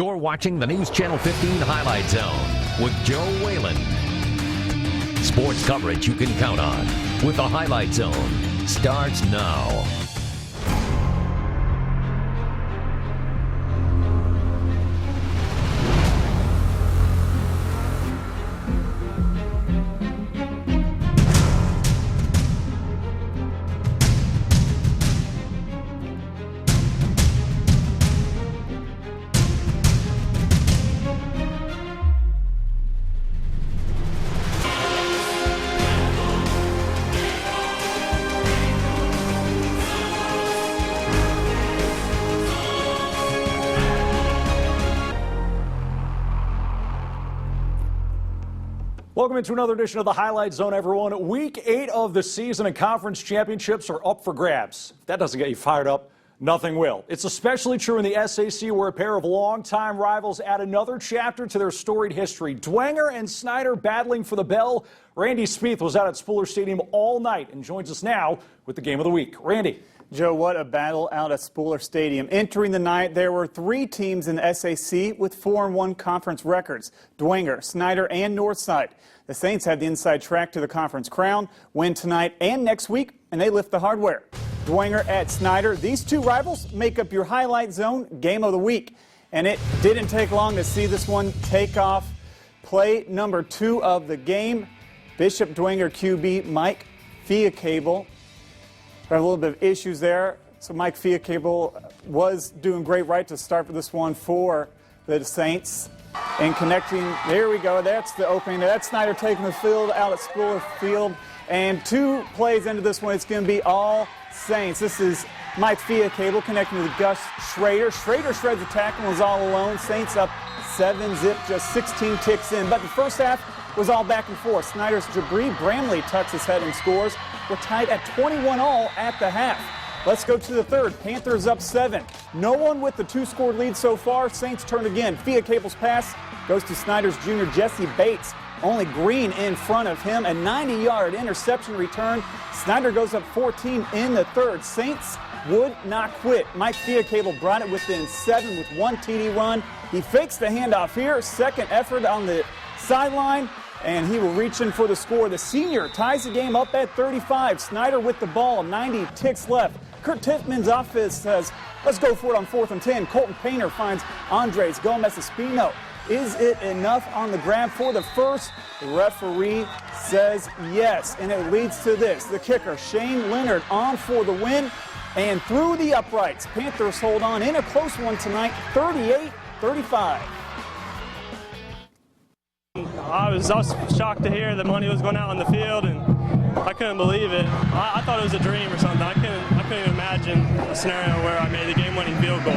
You're watching the News Channel 15 Highlight Zone with Joe Whalen. Sports coverage you can count on with the Highlight Zone starts now. Welcome into another edition of the Highlight Zone, everyone. Week 8 of the season and conference championships are up for grabs. If that doesn't get you fired up, nothing will. It's especially true in the SAC, where a pair of longtime rivals add another chapter to their storied history. Dwenger and Snyder battling for the bell. Randy Spieth was out at Spooler Stadium all night and joins us now with the game of the week. Randy. Joe, what a battle out at Spooler Stadium. Entering the night, there were 3 teams in the SAC with 4-1 conference records: Dwenger, Snyder, and Northside. The Saints had the inside track to the conference crown, win tonight and next week, and they lift the hardware. Dwenger at Snyder. These two rivals make up your Highlight Zone game of the week. And it didn't take long to see this one take off. Play number 2 of the game. Bishop Dwenger QB Mike Fiacable. Got a little bit of issues there. So Mike Fiacable was doing great right to start for this one for the Saints. And connecting, there we go, that's the opening. That's Snyder taking the field out at Spooler Field. And 2 plays into this one, it's going to be all Saints. This is Mike Fiacable connecting with Gus Schrader. Schrader shreds the tackle and was all alone. Saints up 7-zip, just 16 ticks in. But the first half was all back and forth. Snyder's Jabri Bramley tucks his head and scores. We're tied at 21-all at the half. Let's go to the third. Panthers up 7. No one with the 2-score lead so far. Saints turn again. Fiacable's pass goes to Snyder's junior Jesse Bates. Only Green in front of him. A 90-yard interception return. Snyder goes up 14 in the third. Saints would not quit. Mike Fiacable brought it within 7 with 1 TD run. He fakes the handoff here. Second effort on the sideline, and he will reach in for the score. The senior ties the game up at 35. Snyder with the ball, 90 ticks left. Kurt Tiffman's office says, let's go for it on 4th and 10. Colton Painter finds Andres Gomez-Espino. Is it enough on the grab for the first? The referee says yes, and it leads to this. The kicker, Shane Leonard, on for the win, and through the uprights. Panthers hold on in a close one tonight, 38-35. I was shocked to hear that money was going out on the field, and I couldn't believe it. I thought it was a dream or something. I couldn't even imagine a scenario where I made the game-winning field goal.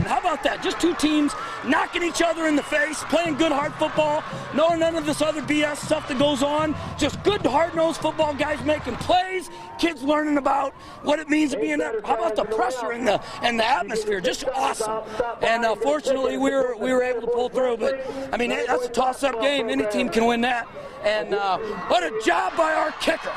How about that? Just 2 teams knocking each other in the face, playing good, hard football, none of this other BS stuff that goes on. Just good, hard-nosed football guys making plays, kids learning about what it means to be in that. How about the pressure and the atmosphere? Just awesome. And fortunately, we were able to pull through. But I mean, that's a toss-up game. Any team can win that. And what a job by our kicker.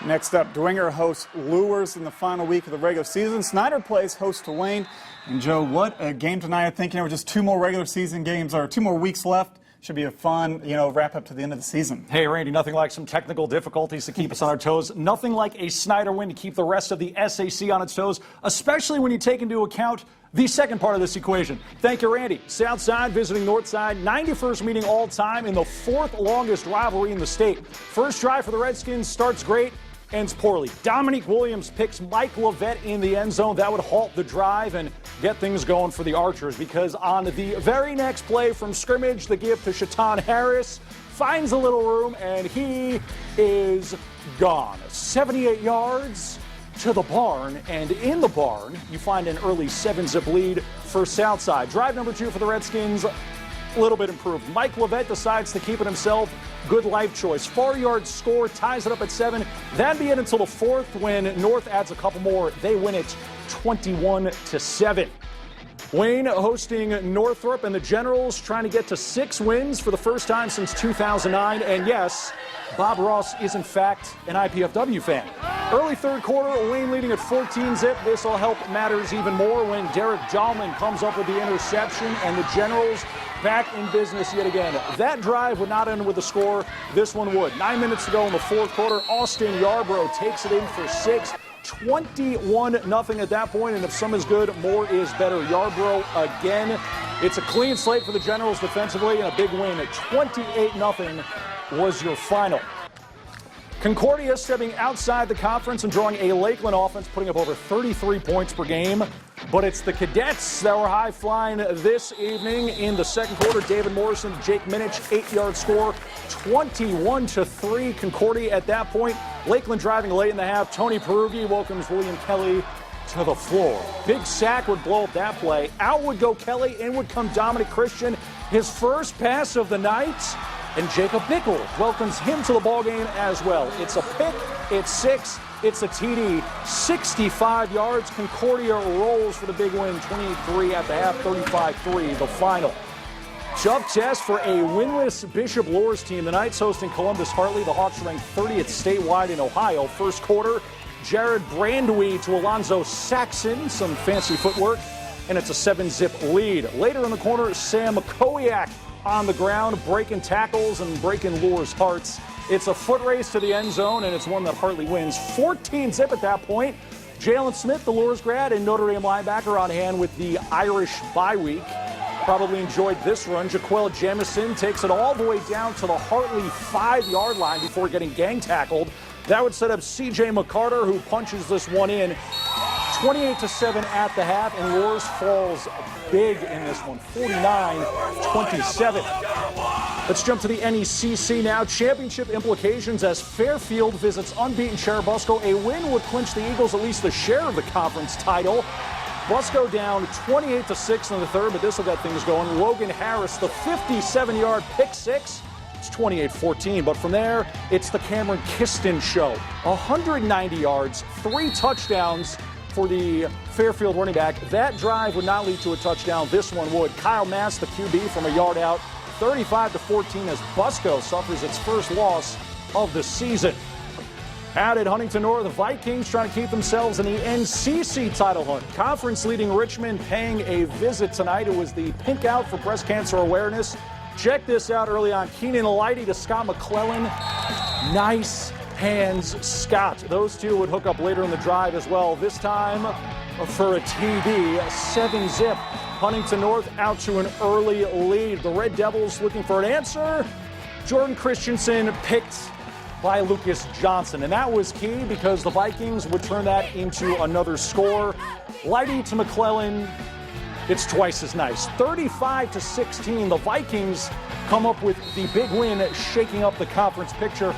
Next up, Dwenger hosts Lures in the final week of the regular season. Snyder plays host to Wayne. And Joe, what a game tonight. I think, just 2 more regular season games, or 2 more weeks left. Should be a fun, wrap up to the end of the season. Hey, Randy, nothing like some technical difficulties to keep us on our toes. Nothing like a Snyder win to keep the rest of the SAC on its toes, especially when you take into account the second part of this equation. Thank you, Randy. Southside visiting Northside. 91st meeting all time in the 4th longest rivalry in the state. First drive for the Redskins starts great, ends poorly. Dominique Williams picks Mike Levette in the end zone. That would halt the drive and get things going for the Archers, because on the very next play from scrimmage, the give to Shaitan Harris finds a little room, and he is gone. 78 yards to the barn, and in the barn, you find an early 7-zip lead for Southside. Drive number 2 for the Redskins, a little bit improved. Mike Levette decides to keep it himself. Good life choice. 4-yard score, ties it up at 7. That'd be it until the 4th when North adds a couple more. They win it 21-7. Wayne hosting Northrop, and the Generals trying to get to 6 wins for the first time since 2009. And yes, Bob Ross is in fact an IPFW fan. Early third quarter, Wayne leading at 14-zip. This will help matters even more when Derek Dahlman comes up with the interception, and the Generals back in business yet again. That drive would not end with a score. This one would. 9 minutes to go in the fourth quarter. Austin Yarbrough takes it in for 6. 21-0 at that point, and if some is good, more is better. Yarbrough again. It's a clean slate for the Generals defensively, and a big win at 28-0 was your final. Concordia stepping outside the conference and drawing a Lakeland offense, putting up over 33 points per game. But it's the Cadets that were high-flying this evening in the second quarter. David Morrison, Jake Minich, 8-yard score, 21-3 Concordia at that point. Lakeland driving late in the half. Tony Perugi welcomes William Kelly to the floor. Big sack would blow up that play. Out would go Kelly, in would come Dominic Christian. His first pass of the night. And Jacob Bickle welcomes him to the ballgame as well. It's a pick, it's 6, it's a TD, 65 yards. Concordia rolls for the big win, 28-3 at the half, 35-3 the final. Tough test for a winless Bishop Luers team. The Knights hosting Columbus Hartley. The Hawks ranked 30th statewide in Ohio. First quarter, Jared Brandwee to Alonzo Saxon, some fancy footwork, and it's a 7-zip lead. Later in the corner, Sam Kowiak on the ground, breaking tackles and breaking Luers' hearts. It's a foot race to the end zone, and it's one that Hartley wins. 14-zip at that point. Jalen Smith, the Luers grad and Notre Dame linebacker, on hand with the Irish bye week. Probably enjoyed this run. Jaquel Jamison takes it all the way down to the Hartley 5-yard line before getting gang tackled. That would set up C.J. McCarter, who punches this one in. 28-7 at the half, and Luers falls big in this one, 49-27. Let's jump to the NECC now. Championship implications as Fairfield visits unbeaten Cherubusco. A win would clinch the Eagles at least a share of the conference title. Busco down 28-6 in the third, but this will get things going. Logan Harris, the 57-yard pick six. It's 28-14, but from there, it's the Cameron Kiston show. 190 yards, 3 touchdowns for the Fairfield running back. That drive would not lead to a touchdown. This one would. Kyle Mass, the QB, from a yard out, 35-14 as Busco suffers its first loss of the season. Out at Huntington North, the Vikings trying to keep themselves in the NCC title hunt. Conference leading Richmond paying a visit tonight. It was the Pink Out for breast cancer awareness. Check this out early on. Keenan Lighty to Scott McClellan. Nice hands, Scott. Those two would hook up later in the drive as well. This time for a TD, 7-zip. Huntington North out to an early lead. The Red Devils looking for an answer. Jordan Christensen picked by Lucas Johnson, and that was key because the Vikings would turn that into another score. Lighty to McClellan, it's twice as nice. 35-16, the Vikings come up with the big win, shaking up the conference picture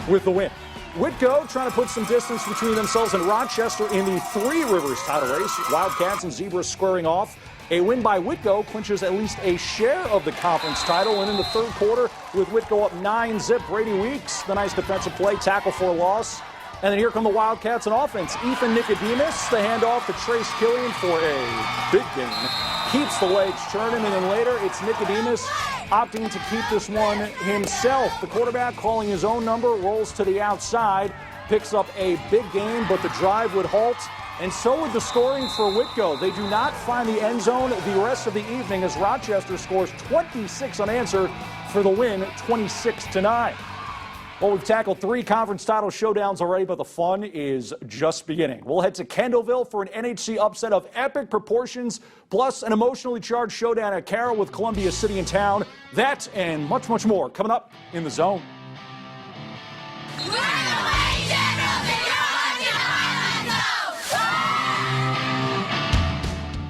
with the win. Whitko trying to put some distance between themselves and Rochester in the Three Rivers title race. Wildcats and Zebras squaring off. A win by Whitko clinches at least a share of the conference title. And in the third quarter, with Whitko up 9-zip, Brady Weeks, the nice defensive play, tackle for a loss. And then here come the Wildcats on offense. Ethan Nicodemus, the handoff to Trace Killian for a big gain. Keeps the legs churning, and then later it's Nicodemus opting to keep this one himself. The quarterback calling his own number, rolls to the outside, picks up a big gain, but the drive would halt. And so would the scoring for Whitko. They do not find the end zone the rest of the evening as Rochester scores 26 unanswered for the win, 26-9. Well, we've tackled 3 conference title showdowns already, but the fun is just beginning. We'll head to Kendallville for an NHC upset of epic proportions, plus an emotionally charged showdown at Carroll with Columbia City and Town. That and much, much more coming up in The Zone.